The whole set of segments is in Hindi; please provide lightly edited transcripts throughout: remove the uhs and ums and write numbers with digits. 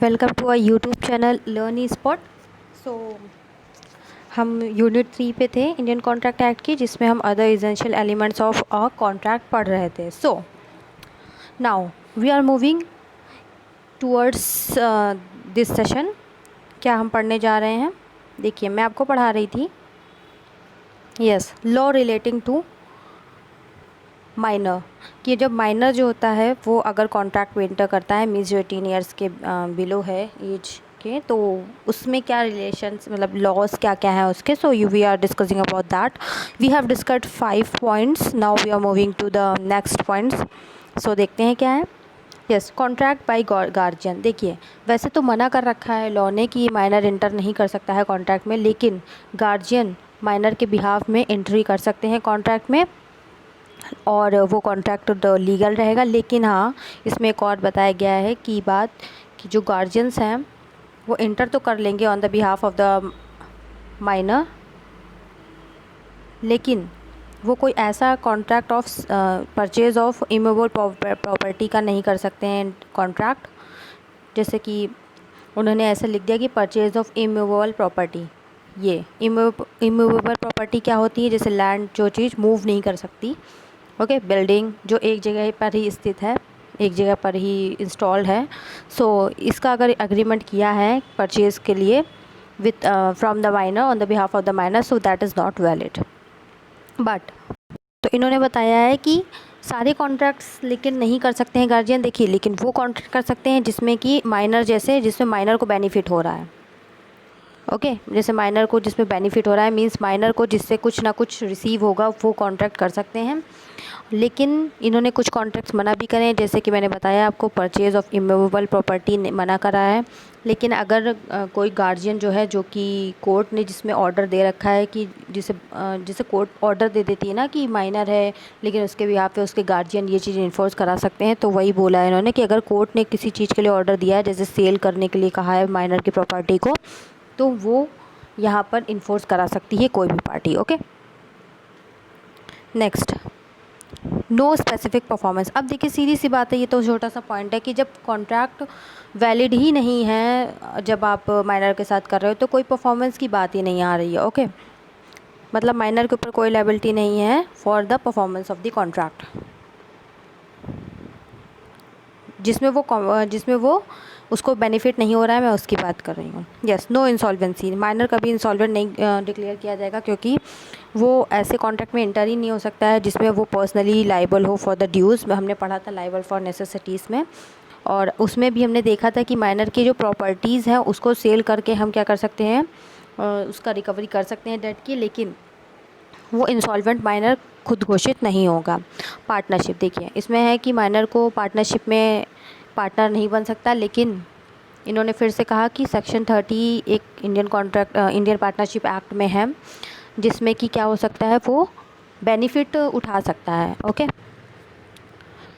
Welcome to our YouTube channel learn E spot. So हम यूनिट 3 पे थे इंडियन कॉन्ट्रैक्ट एक्ट की, जिसमें हम other essential elements of a contract पढ़ रहे थे। So now we are moving towards this session. क्या हम पढ़ने जा रहे हैं? देखिए, मैं आपको पढ़ा रही थी yes law relating to minor, कि जब माइनर जो होता है वो अगर कॉन्ट्रैक्ट में एंटर करता है, मीन्स जो 18 ईयर्स के बिलो है एज के, तो उसमें क्या रिलेशंस, मतलब लॉज क्या क्या है उसके। So you we are discussing about that. We have discussed 5 points, now we are moving to the next points. So देखते हैं क्या है। Yes, contract by guardian. देखिए, वैसे तो मना कर रखा है लॉ ने कि माइनर इंटर नहीं कर सकता है कॉन्ट्रैक्ट में, लेकिन गार्जियन माइनर के बिहाफ में एंट्री कर सकते हैं कॉन्ट्रैक्ट में, और वो कॉन्ट्रैक्ट लीगल रहेगा। लेकिन हाँ, इसमें एक और बताया गया है कि बात कि जो गार्जियंस हैं वो इंटर तो कर लेंगे on the behalf of the minor, लेकिन वो कोई ऐसा contract of purchase of immovable property का नहीं कर सकते हैं कॉन्ट्रैक्ट। जैसे कि उन्होंने ऐसा लिख दिया कि परचेज ऑफ इमूवेबल प्रॉपर्टी। ये इमूवेबल प्रॉपर्टी क्या होती है? जैसे लैंड, जो चीज़ मूव नहीं कर सकती। ओके, बिल्डिंग जो एक जगह पर ही स्थित है, एक जगह पर ही इंस्टॉल्ड है। सो इसका अगर एग्रीमेंट किया है परचेज़ के लिए with from the minor on the behalf of the minor, so that is not valid. But तो इन्होंने बताया है कि सारे कॉन्ट्रैक्ट्स लेकिन नहीं कर सकते हैं गार्जियन। देखिए, लेकिन वो कॉन्ट्रैक्ट कर सकते हैं जिसमें कि माइनर, जैसे जिसमें माइनर को बेनिफिट हो रहा है। ओके, जैसे माइनर को जिसमें बेनिफिट हो रहा है, मींस माइनर को जिससे कुछ ना कुछ रिसीव होगा, वो कॉन्ट्रैक्ट कर सकते हैं। लेकिन इन्होंने कुछ कॉन्ट्रैक्ट्स मना भी करे हैं, जैसे कि मैंने बताया आपको परचेज ऑफ इमूवेबल प्रॉपर्टी मना करा है। लेकिन अगर कोई गार्जियन जो है, जो कि कोर्ट ने जिसमें ऑर्डर दे रखा है कि जिसे कोर्ट ऑर्डर दे देती है ना कि माइनर है, लेकिन उसके बिहाफ पे उसके गार्जियन ये चीज़ इन्फोर्स करा सकते हैं, तो वही बोला है इन्होंने कि अगर कोर्ट ने किसी चीज़ के लिए ऑर्डर दिया है, जैसे सेल करने के लिए कहा है माइनर की प्रॉपर्टी को, तो वो यहाँ पर इन्फोर्स करा सकती है कोई भी party. Okay, next, no specific performance. अब देखिए, सीधी सी बात है, ये तो छोटा सा पॉइंट है कि जब कॉन्ट्रैक्ट वैलिड ही नहीं है, जब आप माइनर के साथ कर रहे हो, तो कोई परफॉर्मेंस की बात ही नहीं आ रही है। ओके, मतलब माइनर के ऊपर कोई लायबिलिटी नहीं है for the performance of the contract, जिसमें वो उसको बेनिफिट नहीं हो रहा है, मैं उसकी बात कर रही हूँ। Yes, no insolvency. माइनर कभी इंसॉल्वेंट नहीं डिक्लेयर किया जाएगा, क्योंकि वो ऐसे कॉन्ट्रैक्ट में इंटर ही नहीं हो सकता है जिसमें वो पर्सनली लाइबल हो फॉर द ड्यूज़। हमने पढ़ा था लाइबल फॉर नेसेसिटीज़ में, और उसमें भी हमने देखा था कि माइनर की जो प्रॉपर्टीज़ हैं उसको सेल करके हम क्या कर सकते हैं, उसका रिकवरी कर सकते हैं डेट की, लेकिन वो इंसॉल्वेंट माइनर खुद घोषित नहीं होगा। पार्टनरशिप, देखिए इसमें है कि माइनर को पार्टनरशिप में पार्टनर नहीं बन सकता, लेकिन इन्होंने फिर से कहा कि सेक्शन 30 एक इंडियन पार्टनरशिप एक्ट में है, जिसमें कि क्या हो सकता है, वो बेनिफिट उठा सकता है। Okay,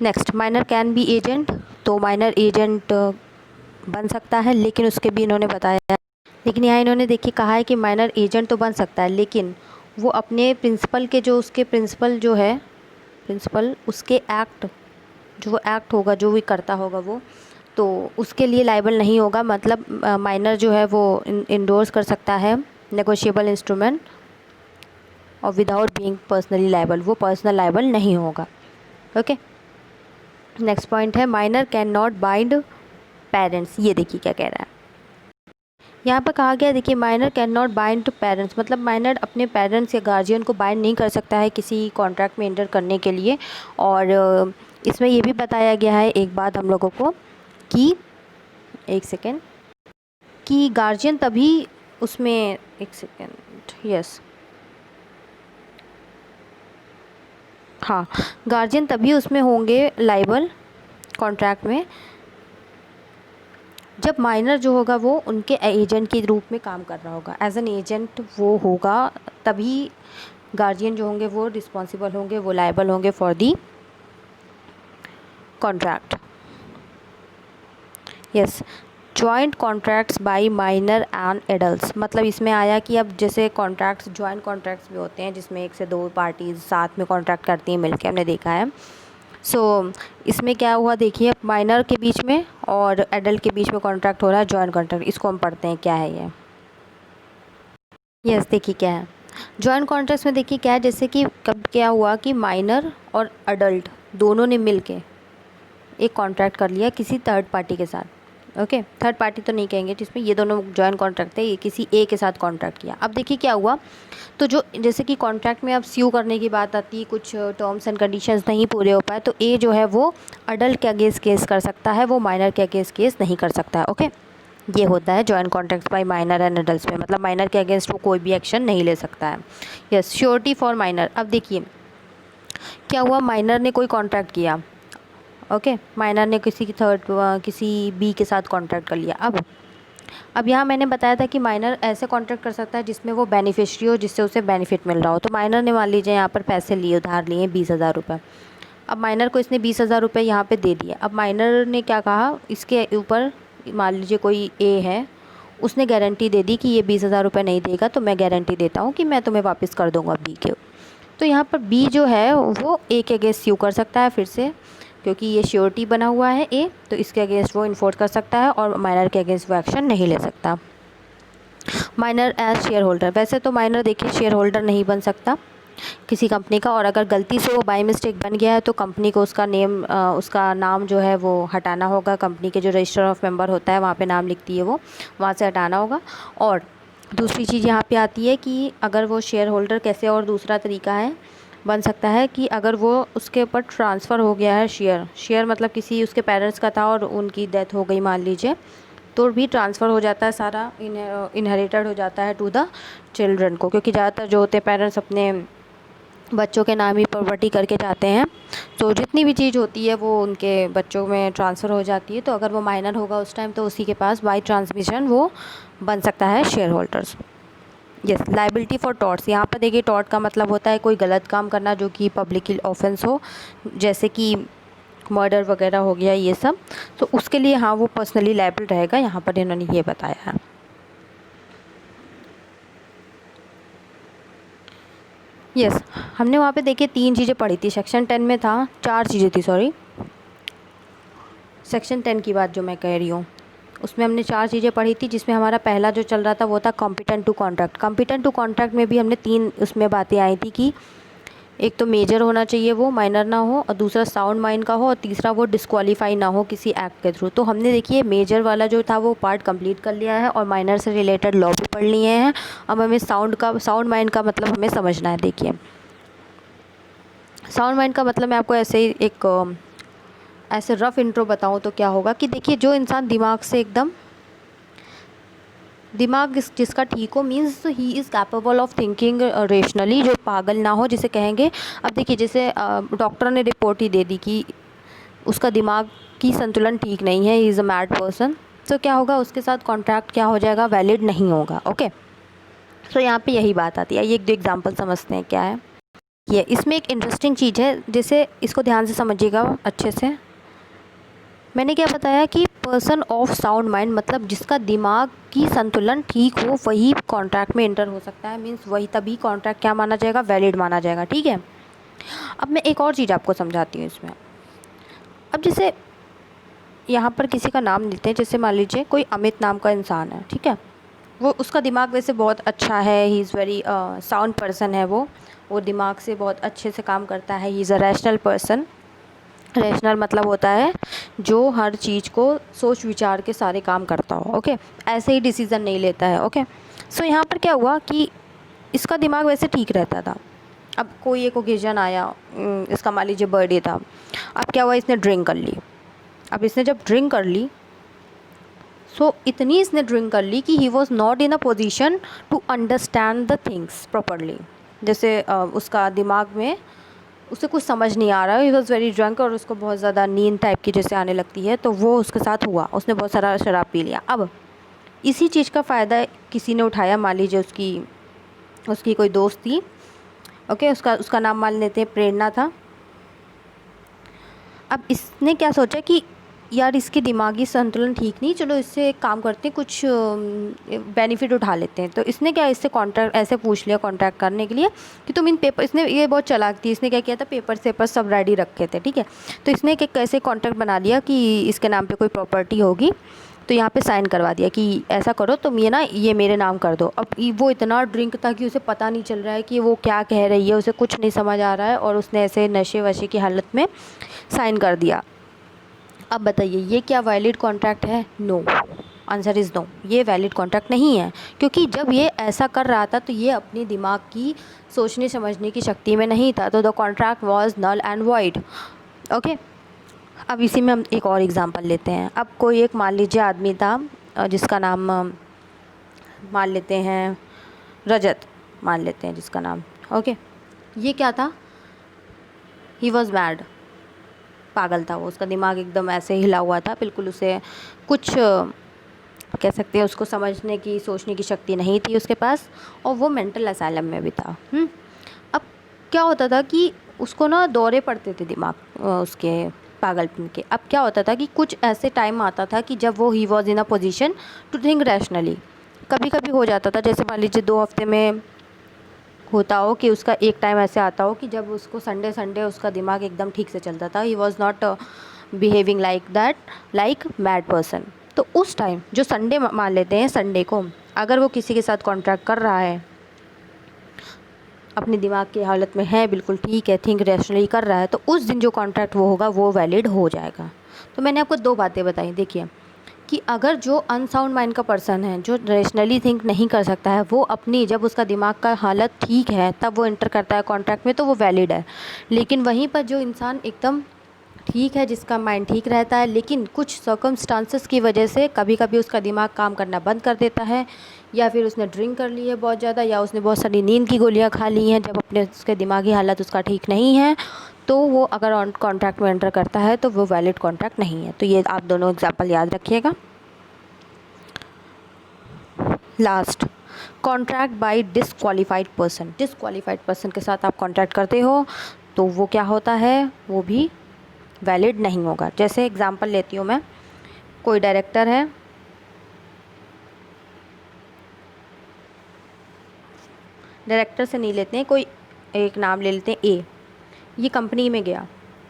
next, minor can be agent. तो माइनर एजेंट बन सकता है, लेकिन उसके भी इन्होंने बताया, लेकिन यहाँ इन्होंने देखिए कहा है कि माइनर एजेंट तो बन सकता है, लेकिन वो अपने प्रिंसिपल के जो उसके प्रिंसिपल जो है, प्रिंसिपल उसके एक्ट, जो वो एक्ट होगा, जो भी करता होगा वो, तो उसके लिए लाइबल नहीं होगा। मतलब माइनर जो है वो इंडोर्स कर सकता है नेगोशिएबल इंस्ट्रूमेंट, और विदाउट बीइंग पर्सनली लाइबल, वो पर्सनल लाइबल नहीं होगा। ओके, नेक्स्ट पॉइंट है minor can not bind parents. ये देखिए क्या कह रहा है यहाँ पर, कहा गया, देखिए minor can not bind to parents, मतलब माइनर अपने पेरेंट्स या गार्जियन को बाइंड नहीं कर सकता है किसी कॉन्ट्रैक्ट में एंटर करने के लिए। और इसमें ये भी बताया गया है एक बात हम लोगों को कि, एक सेकेंड, कि गार्जियन तभी उसमें, एक सेकेंड, यस, हाँ, गार्जियन तभी उसमें होंगे लाइबल कॉन्ट्रैक्ट में जब माइनर जो होगा वो उनके एजेंट के रूप में काम कर रहा होगा, एज एन एजेंट वो होगा, तभी गार्जियन जो होंगे वो रिस्पॉन्सिबल होंगे, वो लाइबल होंगे for the contract. Yes, joint contracts by minor and adults. मतलब इसमें आया कि अब जैसे कॉन्ट्रैक्ट्स, जॉइंट कॉन्ट्रैक्ट्स भी होते हैं जिसमें एक से दो पार्टीज साथ में कॉन्ट्रैक्ट करती हैं मिलकर, हमने देखा है। सो इसमें क्या हुआ देखिए, माइनर के बीच में और एडल्ट के बीच में कॉन्ट्रैक्ट हो रहा है, जॉइंट कॉन्ट्रैक्ट। इसको हम पढ़ते हैं क्या है ये। यस, देखिए क्या है जॉइंट कॉन्ट्रैक्ट में। देखिए क्या है, जैसे कि कब क्या हुआ कि माइनर और अडल्ट दोनों ने मिलके एक कॉन्ट्रैक्ट कर लिया किसी थर्ड पार्टी के साथ। ओके, थर्ड पार्टी तो नहीं कहेंगे, जिसमें ये दोनों जॉइंट कॉन्ट्रैक्ट थे, ये किसी ए के साथ कॉन्ट्रैक्ट किया। अब देखिए क्या हुआ, तो जो जैसे कि कॉन्ट्रैक्ट में अब स्यू करने की बात आती है, कुछ टर्म्स एंड कंडीशंस नहीं पूरे हो पाए, तो ए जो है वो अडल्ट के अगेंस्ट केस कर सकता है, वो माइनर के अगेंस्ट केस नहीं कर सकता है। ओके, ये होता है joint contract by minor and adults में, मतलब माइनर के अगेंस्ट वो कोई भी एक्शन नहीं ले सकता है। Yes, surety for minor. अब देखिए क्या हुआ, माइनर ने कोई कॉन्ट्रैक्ट किया। ओके, माइनर ने किसी बी के साथ कॉन्ट्रैक्ट कर लिया। अब यहाँ मैंने बताया था कि माइनर ऐसे कॉन्ट्रैक्ट कर सकता है जिसमें वो बेनिफिशियरी हो, जिससे उसे बेनिफिट मिल रहा हो। तो माइनर ने मान लीजिए यहाँ पर पैसे लिए, उधार लिए 20,000 रुपये। अब माइनर को इसने 20,000 रुपये यहाँ पे दे दिए। अब माइनर ने क्या कहा, इसके ऊपर मान लीजिए कोई ए है, उसने गारंटी दे दी कि ये 20,000 रुपये नहीं देगा, तो मैं गारंटी देता हूँ कि मैं तुम्हें वापस कर दूँगा बी के। तो यहाँ पर बी जो है वो ए के अगेंस्ट स्यू कर सकता है फिर से, क्योंकि ये श्योरिटी बना हुआ है ए, तो इसके अगेंस्ट वो इन्फोर्स कर सकता है, और माइनर के अगेंस्ट वो एक्शन नहीं ले सकता। माइनर एज शेयर होल्डर, वैसे तो माइनर देखिए शेयर होल्डर नहीं बन सकता किसी कंपनी का, और अगर गलती से वो बाय मिस्टेक बन गया है तो कंपनी को उसका नाम जो है वो हटाना होगा। कंपनी के जो रजिस्टर ऑफ मेंबर होता है वहाँ पे नाम लिखती है वो, वहाँ से हटाना होगा। और दूसरी चीज़ यहाँ पे आती है कि अगर वो शेयर होल्डर कैसे, और दूसरा तरीका है बन सकता है कि अगर वो उसके ऊपर ट्रांसफ़र हो गया है शेयर मतलब किसी उसके पेरेंट्स का था और उनकी डेथ हो गई मान लीजिए, तो भी ट्रांसफ़र हो जाता है, सारा इनहेरिटेड हो जाता है टू द चिल्ड्रन को, क्योंकि ज़्यादातर जो होते हैं पेरेंट्स अपने बच्चों के नाम ही प्रॉपर्टी करके जाते हैं, तो जितनी भी चीज़ होती है वो उनके बच्चों में ट्रांसफ़र हो जाती है। तो अगर वो माइनर होगा उस टाइम, तो उसी के पास बाय ट्रांसमिशन वो बन सकता है share holders. Yes, liability for torts. यहाँ पर देखिए टॉर्ट का मतलब होता है कोई गलत काम करना जो कि पब्लिक ऑफेंस हो, जैसे कि मर्डर वगैरह हो गया ये सब, तो उसके लिए हाँ वो पर्सनली लायबल रहेगा, यहाँ पर इन्होंने ये बताया है। यस, हमने वहाँ पे देखिए 3 चीज़ें पढ़ी थी, सेक्शन 10 में था 4 चीज़ें थी, सॉरी सेक्शन 10 की बात जो मैं कह रही हूँ, उसमें हमने 4 चीज़ें पढ़ी थी, जिसमें हमारा पहला जो चल रहा था वो था competent to contract. Competent to contract में भी हमने 3 उसमें बातें आई थी कि एक तो मेजर होना चाहिए, वो माइनर ना हो, और दूसरा साउंड माइंड का हो, और तीसरा वो डिस्क्वालीफाई ना हो किसी एक्ट के थ्रू। तो हमने देखिए मेजर वाला जो था वो पार्ट कंप्लीट कर लिया है, और माइनर से रिलेटेड लॉ भी पढ़ लिए हैं। अब हमें साउंड माइंड का मतलब हमें समझना है। देखिए साउंड माइंड का मतलब मैं आपको ऐसे ही ऐसे रफ इंट्रो बताऊँ तो क्या होगा कि देखिए जो इंसान दिमाग से एकदम जिसका ठीक हो, means he is capable of thinking rationally, जो पागल ना हो जिसे कहेंगे। अब देखिए जैसे डॉक्टर ने रिपोर्ट ही दे दी कि उसका दिमाग की संतुलन ठीक नहीं है, he is a mad person, तो क्या होगा उसके साथ कॉन्ट्रैक्ट क्या हो जाएगा, वैलिड नहीं होगा। ओके, तो यहाँ पे यही बात आती है। ये एक दो एग्जांपल समझते हैं क्या है ये। इसमें एक इंटरेस्टिंग चीज़ है, जैसे इसको ध्यान से समझिएगा अच्छे से। मैंने क्या बताया कि पर्सन ऑफ साउंड माइंड, मतलब जिसका दिमाग की संतुलन ठीक हो वही कॉन्ट्रैक्ट में एंटर हो सकता है, मीन्स वही तभी कॉन्ट्रैक्ट क्या माना जाएगा, वैलिड माना जाएगा। ठीक है, अब मैं एक और चीज़ आपको समझाती हूँ इसमें। अब जैसे यहाँ पर किसी का नाम लेते हैं, जैसे मान लीजिए कोई अमित नाम का इंसान है, ठीक है, वो उसका दिमाग वैसे बहुत अच्छा है, he is very sound person है, वो दिमाग से बहुत अच्छे से काम करता है, he is a rational person. Rational मतलब होता है जो हर चीज़ को सोच विचार के सारे काम करता हो। ओके, ऐसे ही डिसीज़न नहीं लेता है। ओके, सो यहाँ पर क्या हुआ कि इसका दिमाग वैसे ठीक रहता था। अब कोई एक ओकेजन आया, इसका मान लीजिए बर्थडे था, अब क्या हुआ इसने ड्रिंक कर ली। अब इसने जब ड्रिंक कर ली, सो इतनी इसने ड्रिंक कर ली कि he was not in a position to understand the things properly. जैसे उसका दिमाग में उसे कुछ समझ नहीं आ रहा है, ही वॉज़ वेरी ड्रंक, और उसको बहुत ज़्यादा नींद टाइप की जैसे आने लगती है, तो वो उसके साथ हुआ, उसने बहुत सारा शराब पी लिया। अब इसी चीज़ का फ़ायदा किसी ने उठाया, मान लीजिए उसकी कोई दोस्त थी। ओके, उसका नाम मान लेते हैं प्रेरणा था। अब इसने क्या सोचा कि यार इसके दिमागी संतुलन ठीक नहीं, चलो इससे एक काम करते हैं, कुछ बेनिफिट उठा लेते हैं। तो इसने क्या, इससे कॉन्ट्रैक्ट ऐसे पूछ लिया कॉन्ट्रैक्ट करने के लिए कि तुम इन पेपर, इसने ये बहुत चालाक थी, इसने क्या किया था, पेपर सब रेडी रखे थे, ठीक है। तो इसने एक ऐसे कॉन्ट्रैक्ट बना लिया कि इसके नाम पे कोई प्रॉपर्टी होगी, तो यहाँ पे साइन करवा दिया कि ऐसा करो तुम, ये मेरे नाम कर दो। अब वो इतना ड्रिंक था कि उसे पता नहीं चल रहा है कि वो क्या कह रही है, उसे कुछ नहीं समझ आ रहा है, और उसने ऐसे नशे वशे की हालत में साइन कर दिया। अब बताइए ये क्या वैलिड कॉन्ट्रैक्ट है? नो, आंसर इज़ नो, ये वैलिड कॉन्ट्रैक्ट नहीं है। क्योंकि जब ये ऐसा कर रहा था तो ये अपनी दिमाग की सोचने समझने की शक्ति में नहीं था, तो the contract was null and void. Okay, अब इसी में हम एक और एग्जांपल लेते हैं। अब कोई एक मान लीजिए आदमी था जिसका नाम मान लेते हैं रजत, मान लेते हैं जिसका नाम। ओके, ये क्या था, ही वॉज मैड, पागल था वो, उसका दिमाग एकदम ऐसे हिला हुआ था, बिल्कुल उसे कुछ कह सकते हैं उसको समझने की सोचने की शक्ति नहीं थी उसके पास, और वो मेंटल असाइलम में भी था। अब क्या होता था कि उसको ना दौरे पड़ते थे दिमाग उसके पागलपन के। अब क्या होता था कि कुछ ऐसे टाइम आता था कि जब वो he was in a position to think rationally. कभी कभी हो जाता था, जैसे मान लीजिए 2 हफ्ते में होता हो कि उसका एक टाइम ऐसे आता हो कि जब उसको संडे उसका दिमाग एकदम ठीक से चलता था, ही was not behaving like that, like mad person. तो उस टाइम जो संडे मान लेते हैं, संडे को अगर वो किसी के साथ कॉन्ट्रैक्ट कर रहा है, अपने दिमाग की हालत में है, बिल्कुल ठीक है, थिंक रैशनली कर रहा है, तो उस दिन जो कॉन्ट्रैक्ट वो होगा वो वैलिड हो जाएगा। तो मैंने आपको 2 बातें बताई, देखिए कि अगर जो अनसाउंड माइंड का पर्सन है, जो रैशनली थिंक नहीं कर सकता है, वो अपनी जब उसका दिमाग का हालत ठीक है तब वो इंटर करता है कॉन्ट्रैक्ट में, तो वो वैलिड है। लेकिन वहीं पर जो इंसान एकदम ठीक है, जिसका माइंड ठीक रहता है, लेकिन कुछ सर्कमस्टांसेस की वजह से कभी कभी उसका दिमाग काम करना बंद कर देता है, या फिर उसने ड्रिंक कर ली है बहुत ज़्यादा, या उसने बहुत सारी नींद की गोलियाँ खा ली हैं, जब अपने उसके दिमागी हालत उसका ठीक नहीं है, तो वो अगर कॉन्ट्रैक्ट में एंटर करता है तो वो वैलिड कॉन्ट्रैक्ट नहीं है। तो ये आप दोनों एग्जाम्पल याद रखिएगा। Last, contract by disqualified person. Disqualified person के साथ आप कॉन्ट्रैक्ट करते हो तो वो क्या होता है, वो भी वैलिड नहीं होगा। जैसे एग्जांपल लेती हूँ मैं, कोई डायरेक्टर है, डायरेक्टर से नहीं लेते हैं, कोई एक नाम ले लेते हैं ए। ये कंपनी में गया,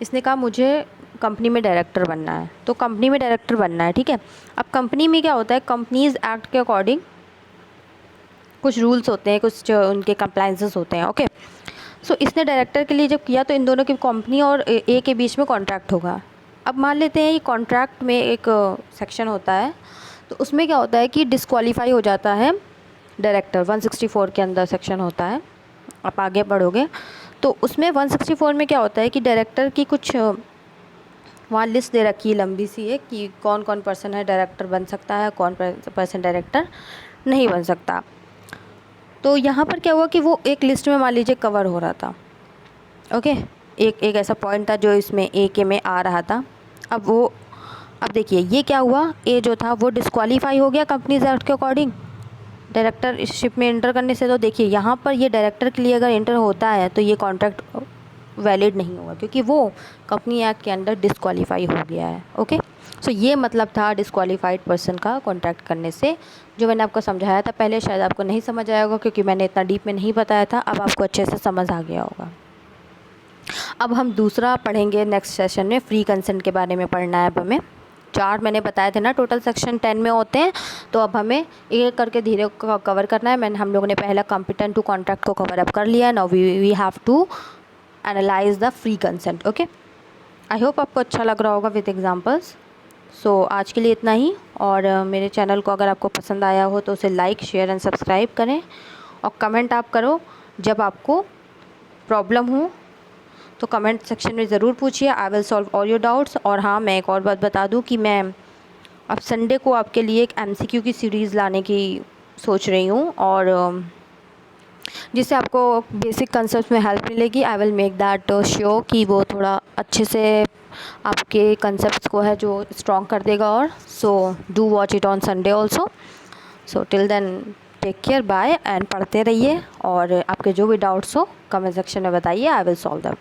इसने कहा मुझे कंपनी में डायरेक्टर बनना है, तो कंपनी में डायरेक्टर बनना है, ठीक है। अब कंपनी में क्या होता है, कंपनीज एक्ट के अकॉर्डिंग कुछ रूल्स होते हैं, कुछ उनके कंप्लाइंसेस होते हैं। ओके, सो इसने डायरेक्टर के लिए जब किया तो इन दोनों की, कंपनी और ए के बीच में कॉन्ट्रैक्ट होगा। अब मान लेते हैं ये कॉन्ट्रैक्ट में एक सेक्शन होता है, तो उसमें क्या होता है कि डिस्क्वालीफाई हो जाता है डायरेक्टर, 164 के अंदर सेक्शन होता है, आप आगे बढ़ोगे तो उसमें 164 में क्या होता है कि डायरेक्टर की कुछ वहाँ लिस्ट दे रखी है लंबी सी है कि कौन कौन पर्सन है डायरेक्टर बन सकता है, कौन पर्सन डायरेक्टर नहीं बन सकता। तो यहाँ पर क्या हुआ कि वो एक लिस्ट में मान लीजिए कवर हो रहा था। ओके, एक ऐसा पॉइंट था जो इसमें ए के में आ रहा था। अब देखिए ये क्या हुआ, ए जो था वो डिस्क्वालीफाई हो गया कंपनीज एक्ट के अकॉर्डिंग डायरेक्टरशिप में एंटर करने से। तो देखिए यहाँ पर ये डायरेक्टर के लिए अगर एंटर होता है तो ये कॉन्ट्रैक्ट वैलिड नहीं होगा, क्योंकि वो कंपनी एक्ट के अंडर डिस्क्वालीफाई हो गया है। ओके, सो ये मतलब था डिस्क्वालीफाइड पर्सन का कॉन्ट्रैक्ट करने से, जो मैंने आपको समझाया था पहले। शायद आपको नहीं समझ आया होगा क्योंकि मैंने इतना डीप में नहीं बताया था, अब आपको अच्छे से समझ आ गया होगा। अब हम दूसरा पढ़ेंगे नेक्स्ट सेशन में, फ्री कंसेंट के बारे में पढ़ना है अब हमें। 4 मैंने बताए थे ना टोटल, सेक्शन 10 में होते हैं, तो अब हमें एक करके धीरे कवर करना है। हम लोगों ने पहला कॉम्पिटेंट टू कॉन्ट्रैक्ट को कवर अप कर लिया है। Now we have to analyse the free consent. Okay, I hope आपको अच्छा लग रहा होगा विद एग्जांपल्स। सो आज के लिए इतना ही, और मेरे चैनल को अगर आपको पसंद आया हो तो उसे लाइक शेयर एंड सब्सक्राइब करें, और कमेंट आप करो जब आपको प्रॉब्लम हो तो कमेंट सेक्शन में ज़रूर पूछिए, I will solve all your doubts. और हाँ, मैं एक और बात बता दूं कि मैं अब संडे को आपके लिए एक MCQ की सीरीज़ लाने की सोच रही हूँ, और जिससे आपको बेसिक कंसेप्ट में हेल्प मिलेगी। I will make that sure कि वो थोड़ा अच्छे से आपके कंसेप्ट्स को है जो स्ट्रॉन्ग कर देगा। और so do watch it on Sunday also. So till then take care, bye, and पढ़ते रहिए, और आपके जो भी डाउट्स हो कमेंट सेक्शन में बताइए, आई विल सॉल्व दैम।